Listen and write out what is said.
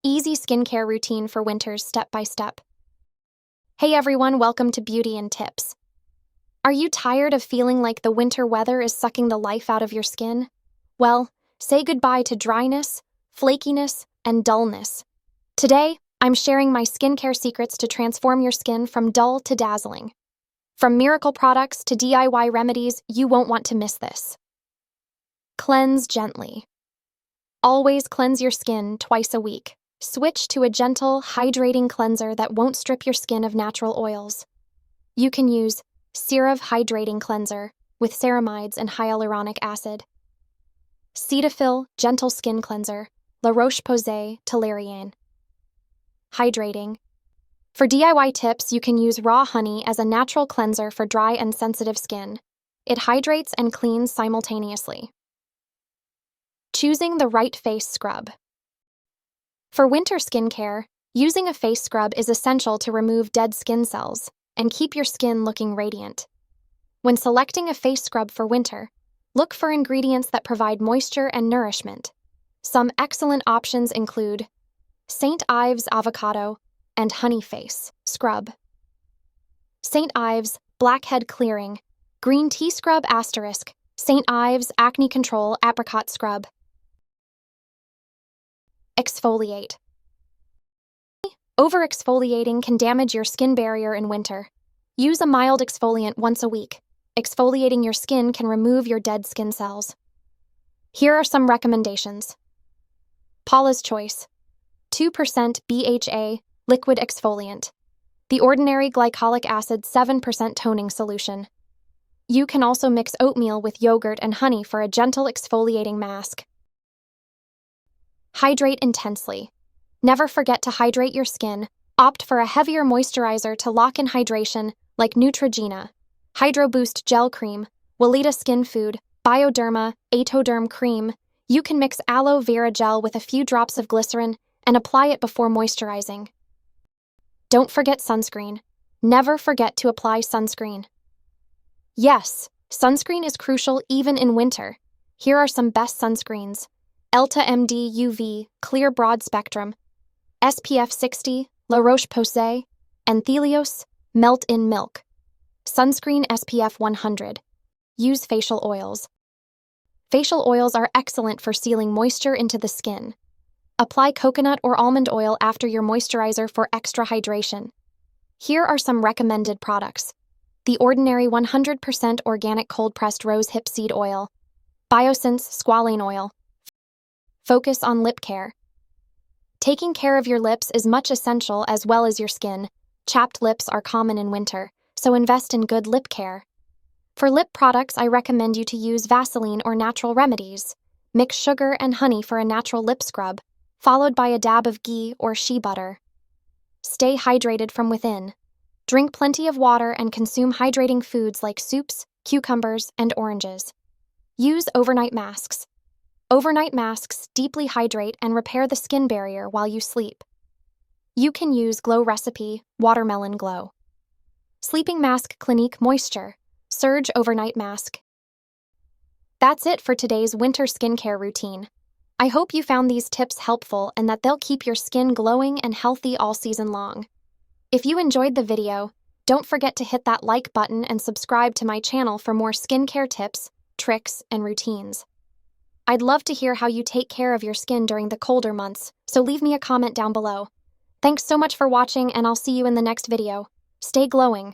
Easy skincare routine for winters step by step. Hey everyone, welcome to Beauty and Tips. Are you tired of feeling like the winter weather is sucking the life out of your skin? Well, say goodbye to dryness, flakiness, and dullness. Today, I'm sharing my skincare secrets to transform your skin from dull to dazzling. From miracle products to DIY remedies, you won't want to miss this. Cleanse gently. Always cleanse your skin twice a week. Switch to a gentle, hydrating cleanser that won't strip your skin of natural oils. You can use 𝐜𝐸 Hydrating Cleanser with ceramides and hyaluronic acid. Cetaphil Gentle Skin Cleanser, La Roche-Posay Toleriane. Hydrating. For DIY tips, you can use raw honey as a natural cleanser for dry and sensitive skin. It hydrates and cleans simultaneously. Choosing the right face scrub. For winter skincare, using a face scrub is essential to remove dead skin cells and keep your skin looking radiant. When selecting a face scrub for winter, look for ingredients that provide moisture and nourishment. Some excellent options include St. Avocado and Honey Face Scrub, St. Ives Blackhead Clearing, Green Tea Scrub *, St. Ives Acne Control Apricot Scrub. Exfoliate. Over-exfoliating can damage your skin barrier in winter. Use a mild exfoliant once a week. Exfoliating your skin can remove your dead skin cells. Here are some recommendations. Paula's Choice 2% BHA Liquid Exfoliant. The Ordinary Glycolic Acid 7% Toning Solution. You can also mix oatmeal with yogurt and honey for a gentle exfoliating mask. Hydrate intensely. Never forget to hydrate your skin. Opt for a heavier moisturizer to lock in hydration like Neutrogena, Hydro Boost Gel Cream, Weleda Skin Food, Bioderma, Atoderm Cream. You can mix aloe vera gel with a few drops of glycerin and apply it before moisturizing. Don't forget sunscreen. Never forget to apply sunscreen. Yes, sunscreen is crucial even in winter. Here are some best sunscreens. 𝐜𝐻 MD Clear Broad Spectrum, SPF 60, La Roche-Posay, enthusiast Melt in Milk, Sunscreen SPF 100. Use facial oils. Facial oils are excellent for sealing moisture into the skin. Apply coconut or almond oil after your moisturizer for extra hydration. Here are some recommended products. The Ordinary 100% organic cold-pressed rose hip seed oil, Biossance Squalane Oil. Focus on lip care. Taking care of your lips is much essential as well as your skin. Chapped lips are common in winter, so invest in good lip care. For lip products, I recommend you to use Vaseline or natural remedies. Mix sugar and honey for a natural lip scrub, followed by a dab of ghee or shea butter. Stay hydrated from within. Drink plenty of water and consume hydrating foods like soups, cucumbers, and oranges. Use overnight masks. Overnight masks deeply hydrate and repair the skin barrier while you sleep. You can use Glow Recipe Watermelon Glow. Sleeping Mask Clinique Moisture Surge Overnight Mask. That's it for today's winter skincare routine. I hope you found these tips helpful and that they'll keep your skin glowing and healthy all season long. If you enjoyed the video, don't forget to hit that like button and subscribe to my channel for more skincare tips, tricks, and routines. I'd love to hear how you take care of your skin during the colder months, so leave me a comment down below. Thanks so much for watching, and I'll see you in the next video. Stay glowing.